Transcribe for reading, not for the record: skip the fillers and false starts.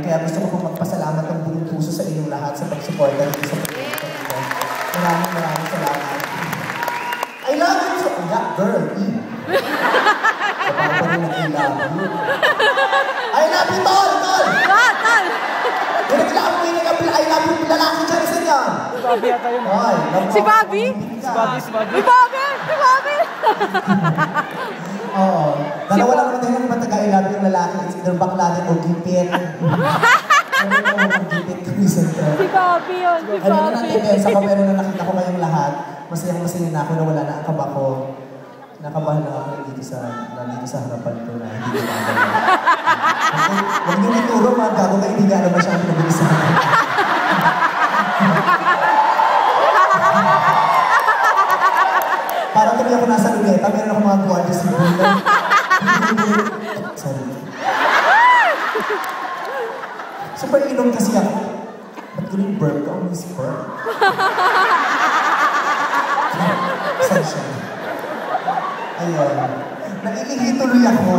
Kaya gusto ko pong magpasalamat ng buong puso sa inyong lahat sa pagsuporta dito sa proyekto ito. Maraming salamat. I love you so... Yeah, girl, Kapag rin ang I love you. I love you, Tol! Tol! Tol! Nagreklamo mo yung I love you, lalaki dyan sa niya. Si Bobby ata yun. Si Bobby? Si Bobby! Oo. Dalawa lang naman tayo naman taga-I love you yung lalaki. It's either baklatin o gipit. Ano naman gipit ko isa ito? Si Bobby yun, si Ano na Bobby. natin, sa kamera na nakita ko kayong lahat, masayang-masaya na ako na wala na ang kaba ko. Nakabahan lang ako nandito sa harapan ko na hindi ko nakagawa. Huwag niyo ituro mga gago kayo, hindi nga naman siya ang pinabilisan. Parang tuloy ako nasa luneta, meron ako mga guardia sa bulan. Sorry. Super inom kasi ako. Ba't ko yung burp ka? Ang burp. Saan siya? Ayun. Naiihi tuloy ako.